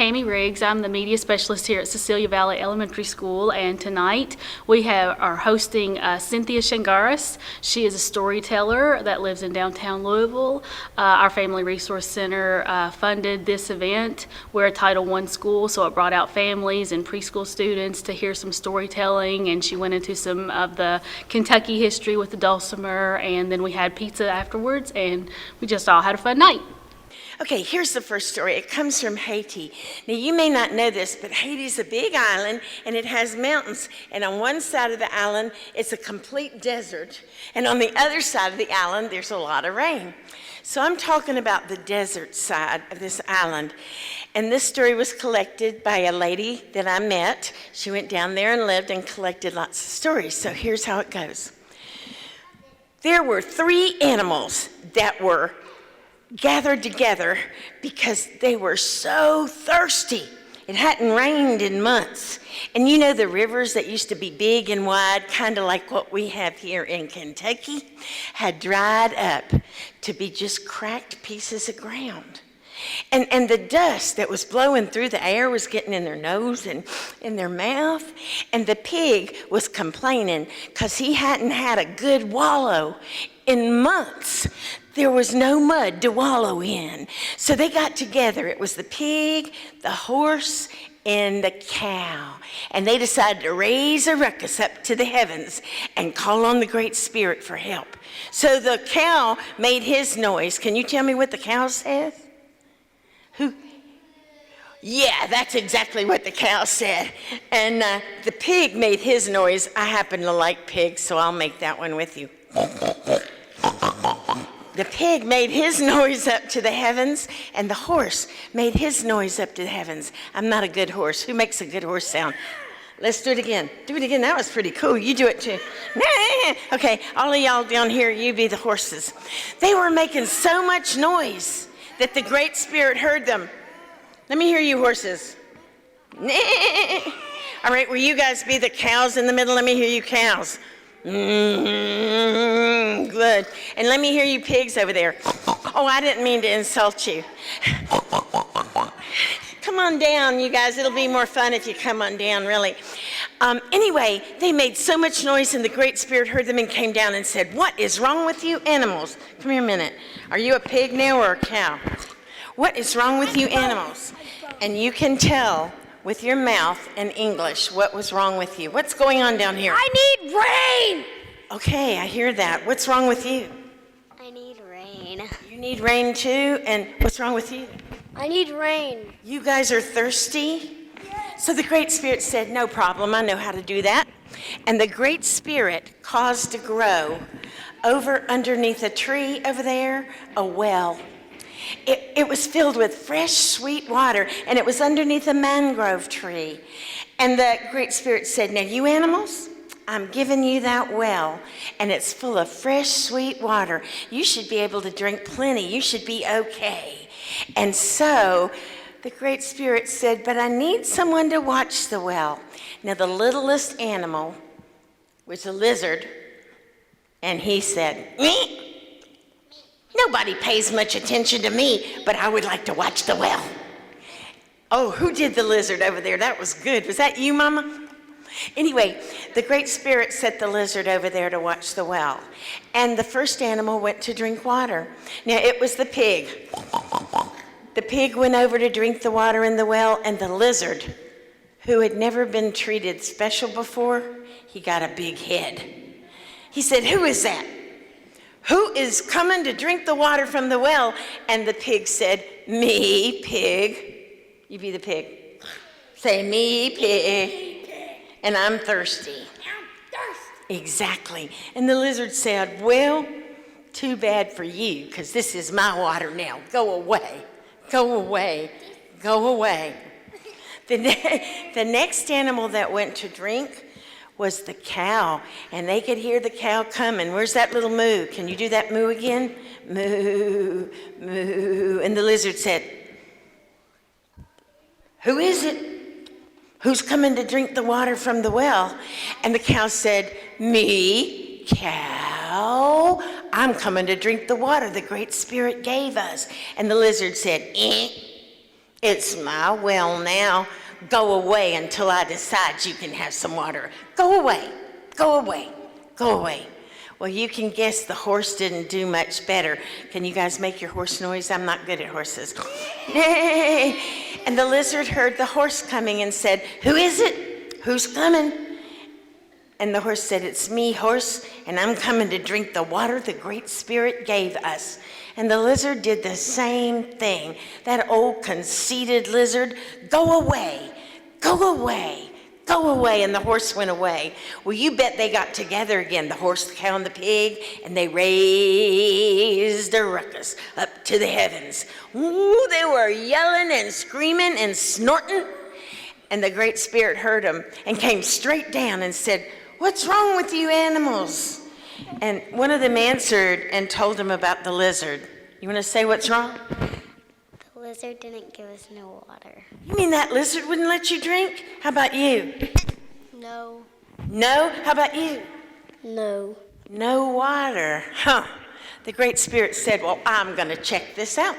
Tammy Riggs. I'm the media specialist here at Cecilia Valley Elementary School, and tonight we are hosting Cynthia Shangaris. She is a storyteller that lives in downtown Louisville. Our Family Resource Center funded this event. We're a Title I school, so it brought out families and preschool students to hear some storytelling, and she went into some of the Kentucky history with the dulcimer, and then we had pizza afterwards, and we just all had a fun night. Okay, here's the first story. It comes from Haiti. Now, you may not know this, but Haiti's a big island, and it has mountains. And on one side of the island, it's a complete desert. And on the other side of the island, there's a lot of rain. So I'm talking about the desert side of this island. And this story was collected by a lady that I met. She went down there and lived and collected lots of stories. So here's how it goes. There were 3 animals that were gathered together because they were so thirsty. It hadn't rained in months. And you know the rivers that used to be big and wide, kind of like what we have here in Kentucky, had dried up to be just cracked pieces of ground. And the dust that was blowing through the air was getting in their nose and in their mouth. And the pig was complaining because he hadn't had a good wallow in months. There was no mud to wallow in. So they got together. It was the pig, the horse, and the cow. And they decided to raise a ruckus up to the heavens and call on the Great Spirit for help. So the cow made his noise. Can you tell me what the cow says? Who? Yeah, that's exactly what the cow said. And the pig made his noise. I happen to like pigs, so I'll make that one with you. The pig made his noise up to the heavens, and the horse made his noise up to the heavens. I'm not a good horse. Who makes a good horse sound? Let's do it again. Do it again. That was pretty cool. You do it too. Okay, all of y'all down here, you be the horses. They were making so much noise that the Great Spirit heard them. Let me hear you horses. All right, will you guys be the cows in the middle? Let me hear you cows. Good. And let me hear you pigs over there. Oh, I didn't mean to insult you. Come on down, you guys. It'll be more fun if you come on down, really. Anyway, they made so much noise, and the Great Spirit heard them and came down and said, "What is wrong with you animals?" Come here a minute. Are you a pig now or a cow? What is wrong with you animals? And you can tell with your mouth in English what was wrong with you. What's going on down here? I need rain. Okay, I hear that. What's wrong with you? I need rain. You need rain too? And what's wrong with you? I need rain. You guys are thirsty? Yes. So the Great Spirit said, "No problem, I know how to do that." And the Great Spirit caused to grow over underneath a tree over there, a well. It was filled with fresh, sweet water, and it was underneath a mangrove tree. And the Great Spirit said, "Now you animals, I'm giving you that well, and it's full of fresh, sweet water. You should be able to drink plenty. You should be okay." And so the Great Spirit said, "But I need someone to watch the well." Now the littlest animal was a lizard, and he said, "Me? Nobody pays much attention to me, but I would like to watch the well." Oh, who did the lizard over there? That was good. Was that you, Mama? Anyway, the Great Spirit set the lizard over there to watch the well. And the first animal went to drink water. Now, it was the pig. The pig went over to drink the water in the well, and the lizard, who had never been treated special before, he got a big head. He said, "Who is that? Who is coming to drink the water from the well?" And the pig said, "Me, pig." You be the pig. Say, "Me, pig. And I'm thirsty." I'm thirsty. Exactly. And the lizard said, "Well, too bad for you, because this is my water now. Go away. Go away. Go away." The next animal that went to drink was the cow, and they could hear the cow coming. Where's that little moo? Can you do that moo again? Moo, moo. And the lizard said, "Who is it? Who's coming to drink the water from the well?" And the cow said, "Me, cow. I'm coming to drink the water the Great Spirit gave us." And the lizard said, It's my well now. Go away until I decide you can have some water. Go away, go away, go away. Well, you can guess the horse didn't do much better. Can you guys make your horse noise? I'm not good at horses. And the lizard heard the horse coming and said, "Who is it? Who's coming?" And the horse said, "It's me, horse, and I'm coming to drink the water the Great Spirit gave us." And the lizard did the same thing. That old conceited lizard, "Go away, go away, go away." And the horse went away. Well, you bet they got together again, the horse, the cow, and the pig, and they raised a ruckus up to the heavens. Ooh, they were yelling and screaming and snorting. And the Great Spirit heard them and came straight down and said, "What's wrong with you animals?" And one of them answered and told him about the lizard. You want to say what's wrong? The lizard didn't give us no water. You mean that lizard wouldn't let you drink? How about you? No. No? How about you? No. No water. Huh. The Great Spirit said, "Well, I'm going to check this out."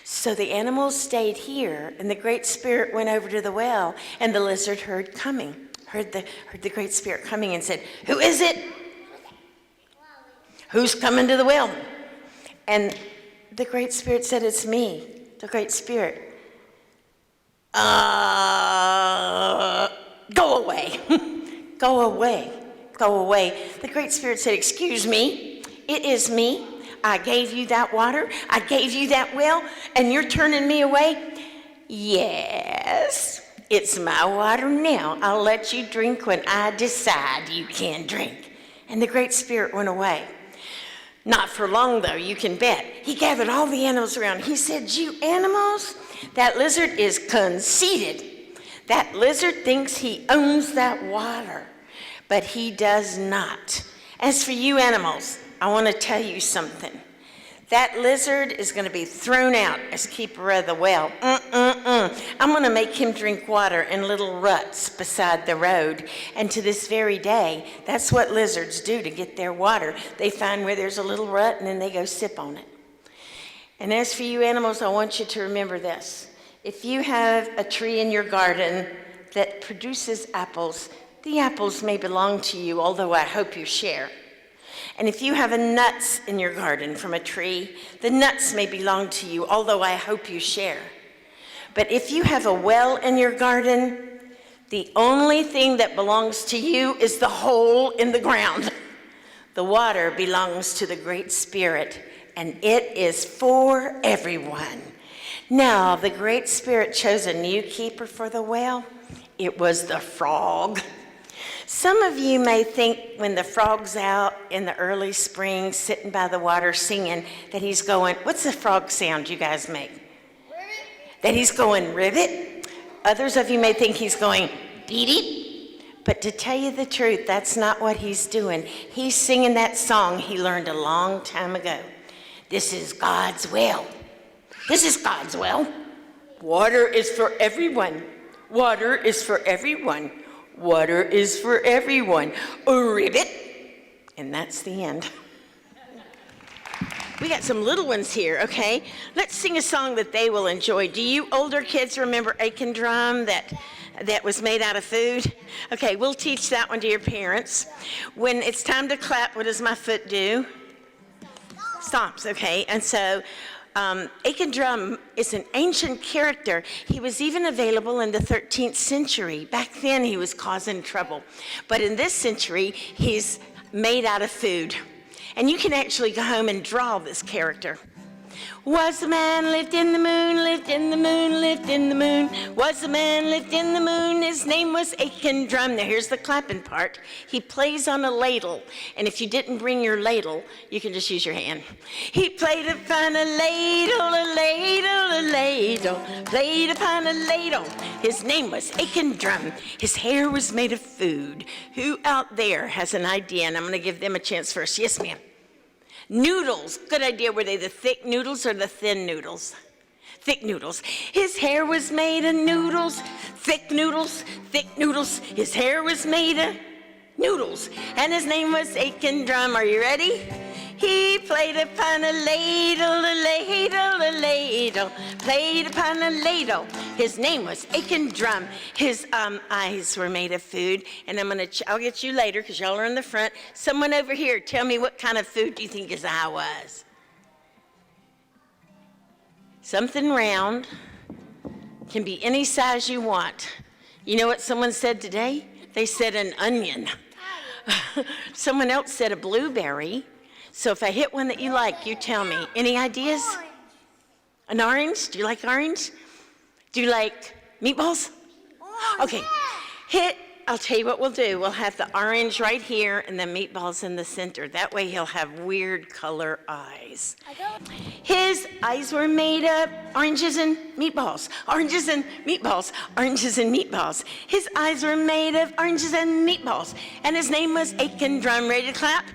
So the animals stayed here, and the Great Spirit went over to the well, and the lizard heard the Great Spirit coming and said, "Who is it? Who's coming to the well?" And the Great Spirit said, "It's me, the Great Spirit." Go away. Go away. Go away. The Great Spirit said, "Excuse me, it is me. I gave you that water. I gave you that well, and you're turning me away?" "Yes, it's my water now. I'll let you drink when I decide you can drink." And the Great Spirit went away. Not for long, though, you can bet. He gathered all the animals around. He said, "You animals, that lizard is conceited. That lizard thinks he owns that water, but he does not. As for you animals, I want to tell you something. That lizard is going to be thrown out as keeper of the well. I'm going to make him drink water in little ruts beside the road. And to this very day, that's what lizards do to get their water. They find where there's a little rut, and then they go sip on it. And as for you animals, I want you to remember this. If you have a tree in your garden that produces apples, the apples may belong to you, although I hope you share. And if you have nuts in your garden from a tree, the nuts may belong to you, although I hope you share. But if you have a well in your garden, the only thing that belongs to you is the hole in the ground. The water belongs to the Great Spirit, and it is for everyone. Now, the Great Spirit chose a new keeper for the well. It was the frog. Some of you may think when the frog's out in the early spring, sitting by the water singing, that he's going, what's the frog sound you guys make? Ribbit. That he's going, ribbit. Others of you may think he's going, beat it. But to tell you the truth, that's not what he's doing. He's singing that song he learned a long time ago. This is God's well. This is God's well. Water is for everyone. Water is for everyone. Water is for everyone. A ribbit. And that's the end. We got some little ones here, okay? Let's sing a song that they will enjoy. Do you older kids remember Aiken Drum that was made out of food? Okay, we'll teach that one to your parents. When it's time to clap, what does my foot do? Stomps, okay? And so Aiken Drum is an ancient character. He was even available in the 13th century. Back then, he was causing trouble. But in this century, he's made out of food. And you can actually go home and draw this character. Was the man lived in the moon, lived in the moon, lived in the moon. Was the man lived in the moon, his name was Aiken Drum. Now here's the clapping part. He plays on a ladle, and if you didn't bring your ladle, you can just use your hand. He played upon a ladle, a ladle, a ladle, played upon a ladle. His name was Aiken Drum. His hair was made of food. Who out there has an idea? And I'm gonna give them a chance first. Yes, ma'am. Noodles, good idea. Were they the thick noodles or the thin noodles? Thick noodles. His hair was made of noodles, thick noodles, thick noodles. His hair was made of noodles, and his name was Aiken Drum. Are you ready? He played upon a ladle, a ladle, a ladle, played upon a ladle. His name was Aiken Drum. His eyes were made of food. And I'll get you later because y'all are in the front. Someone over here, tell me what kind of food do you think his eye was? Something round. Can be any size you want. You know what someone said today? They said an onion. Someone else said a blueberry. So if I hit one that you like, you tell me. Any ideas? Orange. An orange? Do you like orange? Do you like meatballs? Orange. Okay. I'll tell you what we'll do. We'll have the orange right here and the meatballs in the center. That way he'll have weird color eyes. His eyes were made of oranges and meatballs. Oranges and meatballs. Oranges and meatballs. His eyes were made of oranges and meatballs. And his name was Aiken Drum. Ready to clap?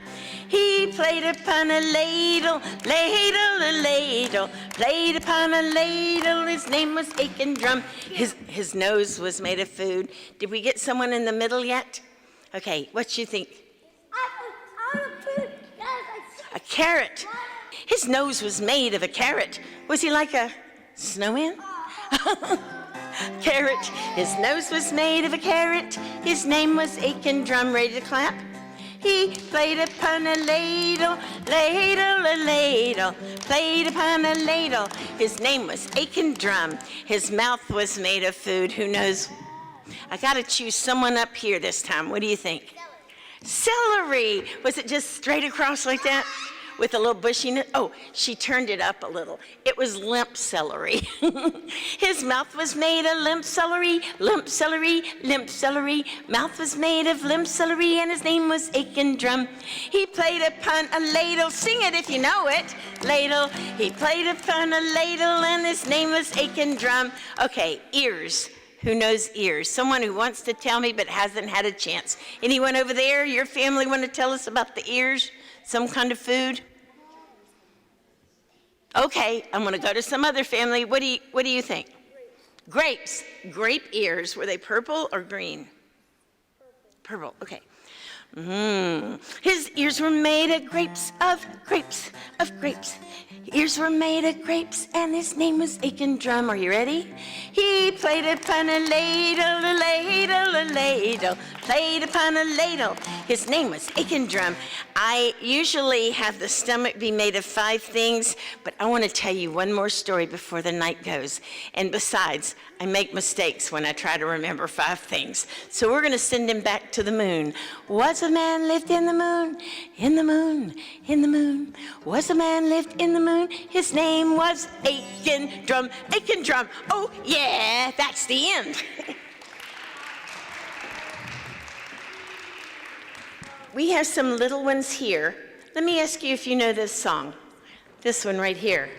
He played upon a ladle, ladle, a ladle, played upon a ladle. His name was Aiken Drum. His nose was made of food. Did we get someone in the middle yet? Okay, what you think? A carrot. His nose was made of a carrot. Was he like a snowman? Carrot. His nose was made of a carrot. His name was Aiken Drum. Ready to clap? He played upon a ladle, ladle, a ladle, played upon a ladle. His name was Aiken Drum. His mouth was made of food. Who knows? I got to choose someone up here this time. What do you think? Celery. Was it just straight across like that? With a little bushiness? Oh, she turned it up a little. It was limp celery. His mouth was made of limp celery, limp celery, limp celery. Mouth was made of limp celery, and his name was Aiken Drum. He played upon a ladle. Sing it if you know it. Ladle. He played upon a ladle, and his name was Aiken Drum. Okay, ears. Who knows ears? Someone who wants to tell me but hasn't had a chance. Anyone over there? Your family want to tell us about the ears? Some kind of food? Okay, I'm going to go to some other family. What do you think? Grapes. Grape ears. Were they purple or green? Purple. Okay. His ears were made of grapes, of grapes, of grapes. Ears were made of grapes, and his name was Aiken Drum. Are you ready? He played upon a ladle, a ladle, a ladle, played upon a ladle. His name was Aiken Drum. I usually have the stomach be made of 5 things, but I want to tell you one more story before the night goes. And besides, I make mistakes when I try to remember 5 things. So we're going to send him back to the moon. Was a man lived in the moon, in the moon, in the moon. Was a man lived in the moon. His name was Aiken Drum, Aiken Drum. Oh, yeah, that's the end. We have some little ones here. Let me ask you if you know this song. This one right here.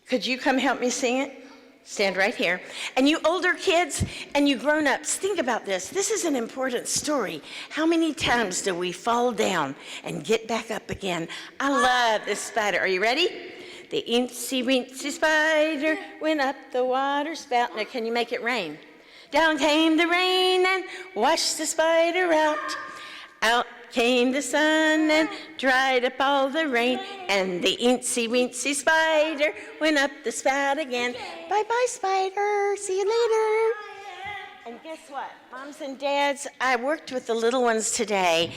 Could you come help me sing it? Stand right here. And you older kids and you grown-ups, think about this. This is an important story. How many times do we fall down and get back up again? I love this spider. Are you ready? The incy-wincy spider went up the water spout. Now, can you make it rain? Down came the rain and washed the spider out. Out came the sun and dried up all the rain, and the incy-wincy spider went up the spout again. Bye-bye, spider. See you later. And guess what? Moms and dads, I worked with the little ones today,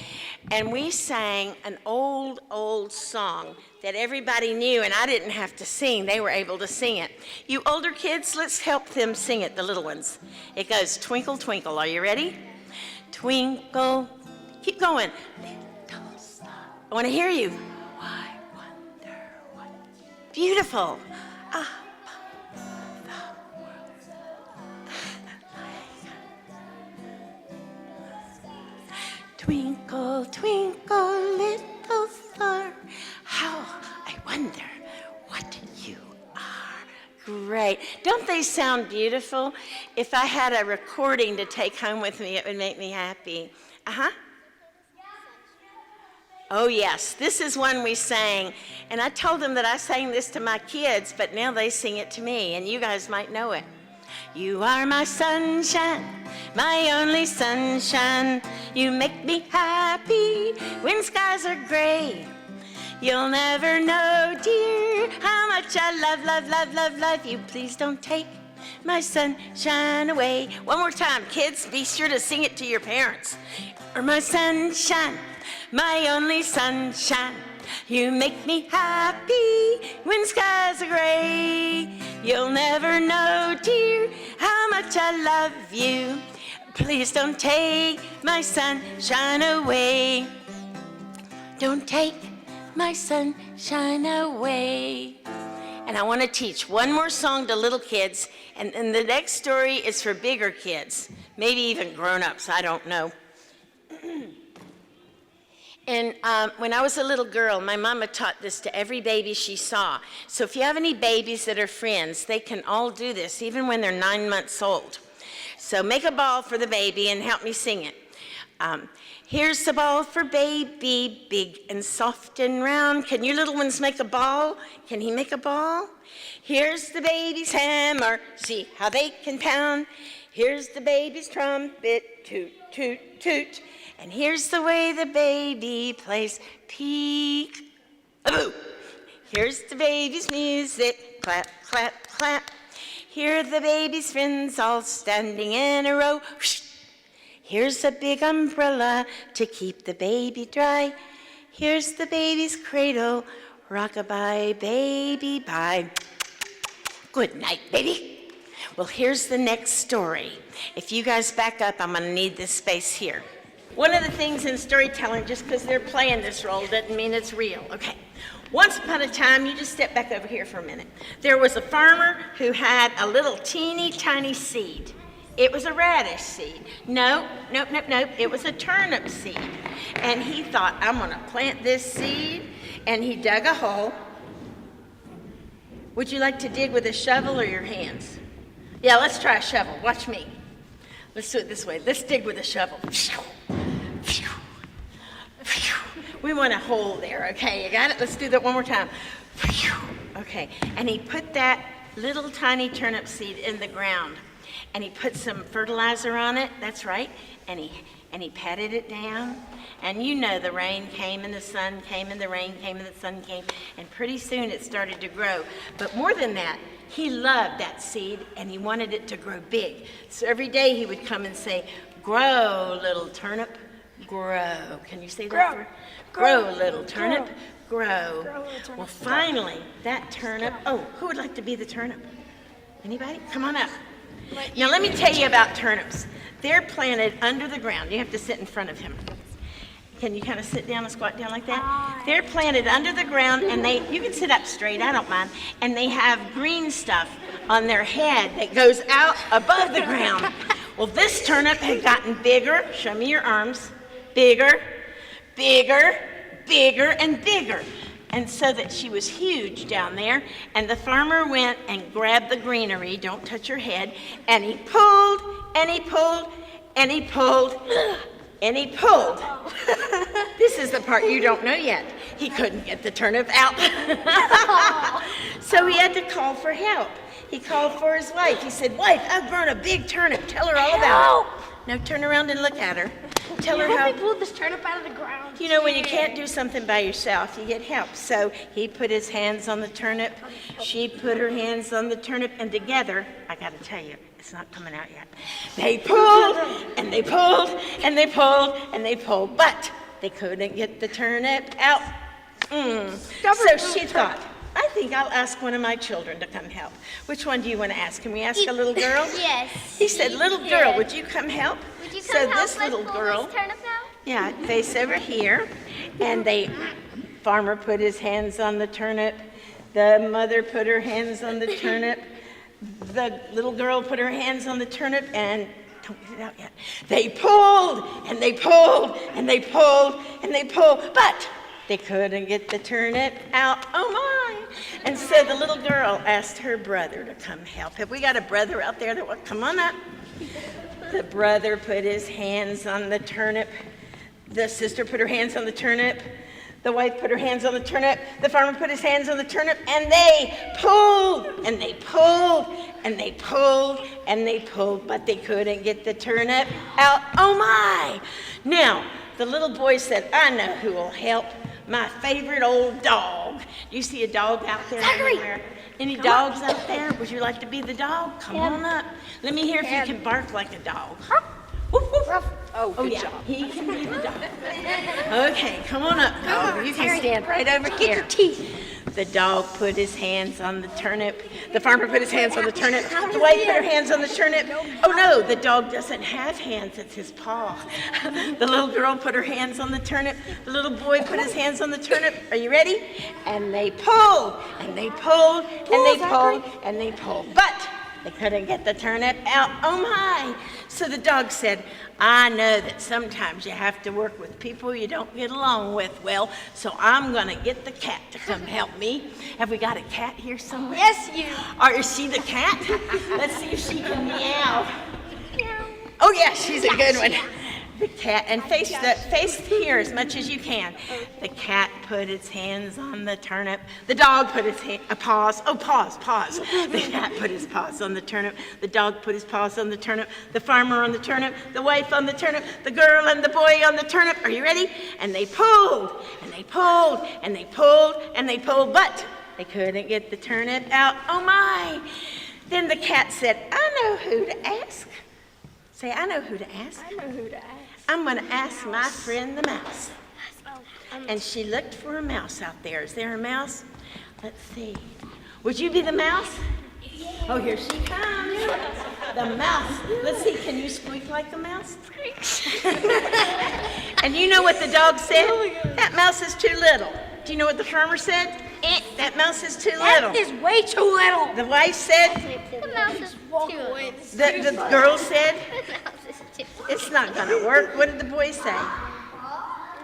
and we sang an old, old song that everybody knew, and I didn't have to sing. They were able to sing it. You older kids, let's help them sing it, the little ones. It goes, twinkle, twinkle. Are you ready? Twinkle. Keep going. Little star. I want to hear you. I wonder what. Beautiful. Up the world. Twinkle, twinkle, little star. How I wonder what you are. Great. Don't they sound beautiful? If I had a recording to take home with me, it would make me happy. Uh-huh. Oh, yes. This is one we sang. And I told them that I sang this to my kids, but now they sing it to me, and you guys might know it. You are my sunshine, my only sunshine. You make me happy when skies are gray. You'll never know, dear, how much I love you. Please don't take my sunshine away. One more time, kids, be sure to sing it to your parents. You're my sunshine, my only sunshine. You make me happy when skies are gray. You'll never know, dear, how much I love you. Please don't take my sunshine away. Don't take my sunshine away. And I want to teach one more song to little kids, and the next story is for bigger kids, maybe even grown-ups, I don't know. And when I was a little girl, my mama taught this to every baby she saw. So if you have any babies that are friends, they can all do this, even when they're 9 months old. So make a ball for the baby and help me sing it. Here's the ball for baby, big and soft and round. Can your little ones make a ball? Can he make a ball? Here's the baby's hammer, see how they can pound. Here's the baby's trumpet, toot, toot, toot. And here's the way the baby plays peek-a-boo. Here's the baby's music, clap, clap, clap. Here are the baby's friends all standing in a row. Here's a big umbrella to keep the baby dry. Here's the baby's cradle, rockabye baby bye. Good night, baby. Well, here's the next story. If you guys back up, I'm gonna need this space here. One of the things in storytelling, just because they're playing this role doesn't mean it's real. Okay. Once upon a time, you just step back over here for a minute. There was a farmer who had a little teeny tiny seed. It was a radish seed. Nope. It was a turnip seed. And he thought, I'm gonna plant this seed. And he dug a hole. Would you like to dig with a shovel or your hands? Yeah, let's try a shovel. Watch me. Let's do it this way. Let's dig with a shovel. We want a hole there, okay? You got it? Let's do that one more time. Okay, and he put that little tiny turnip seed in the ground, and he put some fertilizer on it, that's right, and he patted it down, and you know the rain came and the sun came and the rain came and the sun came, and pretty soon it started to grow. But more than that, he loved that seed, and he wanted it to grow big. So every day he would come and say, grow, little turnip, grow. Can you say that? Grow, little turnip, grow. Well, finally, that turnip, oh, who would like to be the turnip? Anybody? Come on up. Now, let me tell you about turnips. They're planted under the ground. You have to sit in front of him. Can you kind of sit down and squat down like that? They're planted under the ground, and you can sit up straight, I don't mind, and they have green stuff on their head that goes out above the ground. Well, this turnip had gotten bigger. Show me your arms. Bigger, bigger, bigger, and bigger. And so that she was huge down there, and the farmer went and grabbed the greenery, don't touch your head, and he pulled, and he pulled, and he pulled, and he pulled. This is the part you don't know yet. He couldn't get the turnip out. So he had to call for help. He called for his wife. He said, wife, I've grown a big turnip. Tell her all about it. Now turn around and look at her. Tell her how. Help me pull this turnip out of the ground. You know, when you can't do something by yourself, you get help. So he put his hands on the turnip. She put her hands on the turnip. And together, I got to tell you, it's not coming out yet. They pulled, and they pulled, and they pulled, and they pulled. But they couldn't get the turnip out. So she thought, I think I'll ask one of my children to come help. Which one do you want to ask? Can we ask a little girl? Yes. He said, little girl, would you come help? Would you come help this little girl, this turnip out? yeah, face over here. And farmer put his hands on the turnip. The mother put her hands on the turnip. The little girl put her hands on the turnip and don't get it out yet. They pulled, and they pulled, and they pulled, and they pulled. But they couldn't get the turnip out. Oh my! And so the little girl asked her brother to come help. Have we got a brother out there that will come on up? The brother put his hands on the turnip. The sister put her hands on the turnip. The wife put her hands on the turnip. The farmer put his hands on the turnip, and they pulled, and they pulled, and they pulled, and they pulled, but they couldn't get the turnip out. Oh my! Now, the little boy said, I know who will help. my favorite old dog. Do you see a dog out there anywhere? Any dogs out there? Would you like to be the dog? Come on up. Let me hear if you can bark like a dog. Woof, woof. Oh, good job. He can be the dog. Okay, come on up, dog. You can stand right over here. The dog put his hands on the turnip. The farmer put his hands on the turnip. The wife put her hands on the turnip. Oh no, the dog doesn't have hands, it's his paw. The little girl put her hands on the turnip. The little boy put his hands on the turnip. Are you ready? And they pulled, and they pulled, and they pulled, and they pulled. But they couldn't get the turnip out. Oh my! So the dog said, I know that sometimes you have to work with people you don't get along with well, so I'm gonna get the cat to come help me. Have we got a cat here somewhere? Yes, you. Or is she the cat? Let's see if she can meow. Oh yeah, she's a good one. The cat, and face here as much as you can. The cat put its hands on the turnip. The dog put his paws. Oh, paws. The cat put his paws on the turnip. The dog put his paws on the turnip. The farmer on the turnip. The wife on the turnip. The girl and the boy on the turnip. Are you ready? And they pulled, and they pulled, and they pulled, and they pulled, but they couldn't get the turnip out. Oh my! Then the cat said, I know who to ask. Say, I know who to ask. I know who to ask. I'm going to ask my friend the mouse. And she looked for a mouse out there. Is there a mouse? Let's see. Would you be the mouse? Oh, here she comes. The mouse. Let's see, can you squeak like a mouse? And you know what the dog said? That mouse is too little. Do you know what the farmer said? That mouse is too little. That is way too little. The wife said? The mouse is too little. The girl said? The mouse is too little. It's not going to work. What did the boy say?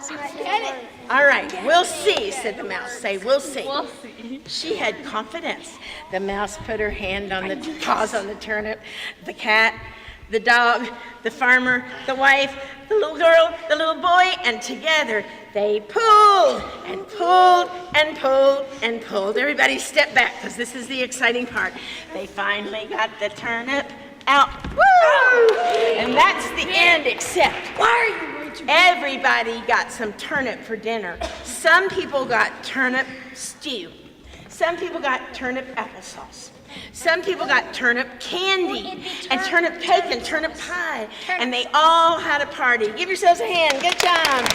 Get it. All right, we'll see, said the mouse. Say, we'll see. She had confidence. The mouse put her hand on the paws on the turnip. The cat, the dog, the farmer, the wife, the little girl, the little boy, and together they pulled and pulled and pulled and pulled. Everybody step back, because this is the exciting part. They finally got the turnip out. Woo! And that's the end, except everybody got some turnip for dinner. Some people got turnip stew. Some people got turnip applesauce. Some people got turnip candy and turnip cake and turnip pie. And they all had a party. Give yourselves a hand. Good job.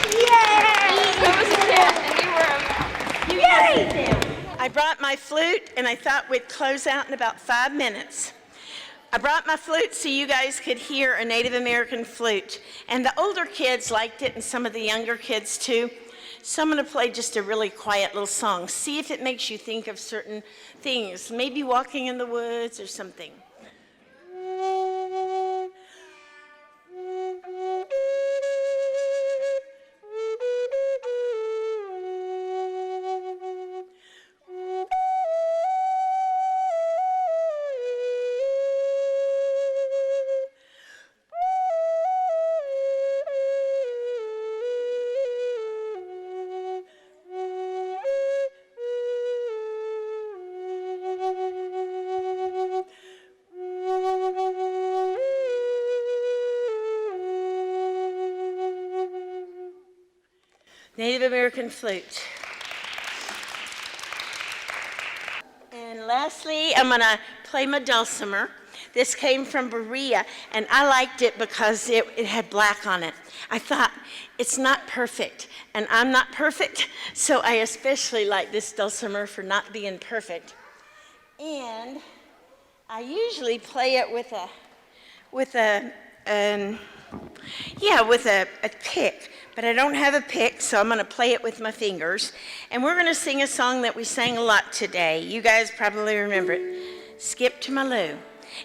Yay! I brought my flute, and I thought we'd close out in about 5 minutes. I brought my flute so you guys could hear a Native American flute. And the older kids liked it, and some of the younger kids too. So I'm going to play just a really quiet little song. See if it makes you think of certain things. Maybe walking in the woods or something. Native American flute. And lastly, I'm going to play my dulcimer. This came from Berea, and I liked it because it had black on it. I thought, it's not perfect, and I'm not perfect, so I especially like this dulcimer for not being perfect. And I usually play it with a pick, but I don't have a pick, so I'm going to play it with my fingers. And we're going to sing a song that we sang a lot today. You guys probably remember it. Skip to my loo.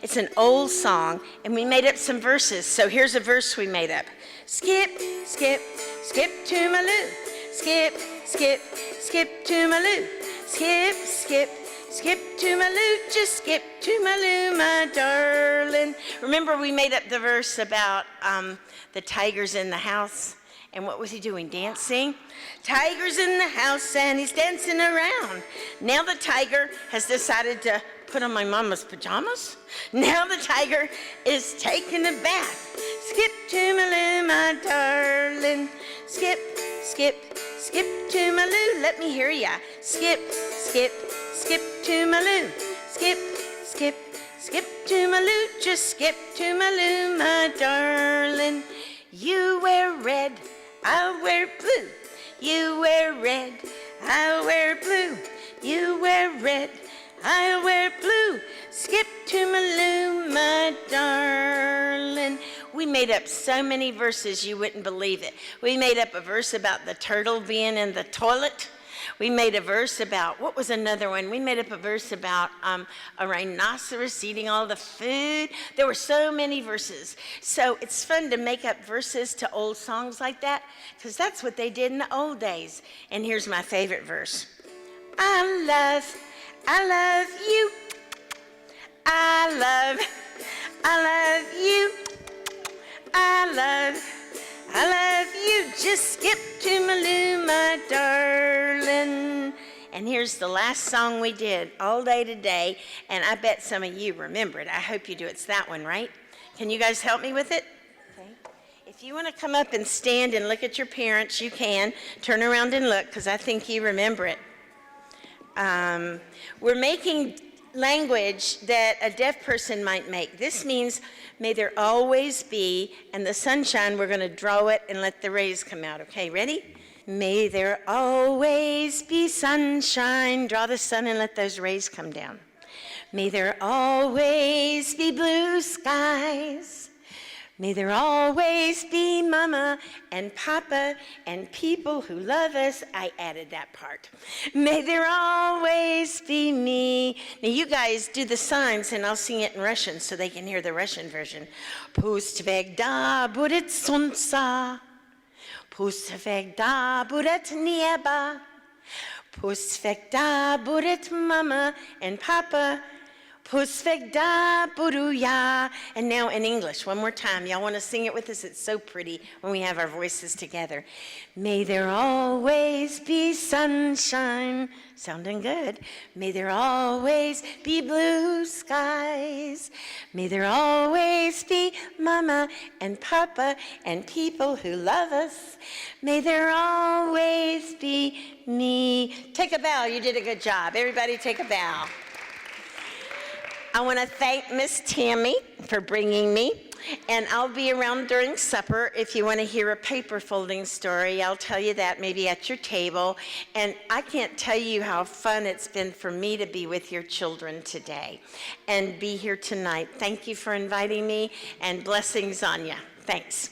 It's an old song, and we made up some verses. So here's a verse we made up. Skip, skip, skip to my loo. Skip, skip, skip to my loo. Skip, skip, skip to my loo. Just skip to my loo, my darling. Remember we made up the verse about the tigers in the house? And what was he doing? Dancing? Tiger's in the house and he's dancing around. Now the tiger has decided to put on my mama's pajamas. Now the tiger is taking a bath. Skip to my loo, my darling. Skip, skip, skip to my loo. Let me hear ya. Skip, skip, skip to my loo. Skip, skip, skip to my loo. Just skip to my loo, my darling. You wear red, I'll wear blue. You wear red, I'll wear blue. You wear red, I'll wear blue. Skip to my loo, my darling. We made up so many verses you wouldn't believe it. We made up a verse about the turtle being in the toilet. We made a verse about, what was another one? We made up a verse about a rhinoceros eating all the food. There were so many verses. So it's fun to make up verses to old songs like that, because that's what they did in the old days. And here's my favorite verse. I love you. I love you. I love you. Just skip to my loo, my darling. And here's the last song we did all day today, and I bet some of you remember it. I hope you do. It's that one, right? Can you guys help me with it? Okay. If you want to come up and stand and look at your parents, you can. Turn around and look, because I think you remember it. We're making language that a deaf person might make. This means, may there always be, and the sunshine, we're going to draw it and let the rays come out. Okay, ready? May there always be sunshine. Draw the sun and let those rays come down. May there always be blue skies. May there always be Mama and Papa and people who love us. I added that part. May there always be me. Now you guys do the signs and I'll sing it in Russian so they can hear the Russian version. Pust всегда будет солнце, пусть всегда будет небо, пусть всегда будет Mama and Papa. Pust всегда буду я. And now in English, one more time. Y'all want to sing it with us? It's so pretty when we have our voices together. May there always be sunshine. Sounding good. May there always be blue skies. May there always be Mama and Papa and people who love us. May there always be me. Take a bow. You did a good job. Everybody take a bow. I want to thank Miss Tammy for bringing me, and I'll be around during supper. If you want to hear a paper folding story, I'll tell you that maybe at your table. And I can't tell you how fun it's been for me to be with your children today and be here tonight. Thank you for inviting me, and blessings on you. Thanks.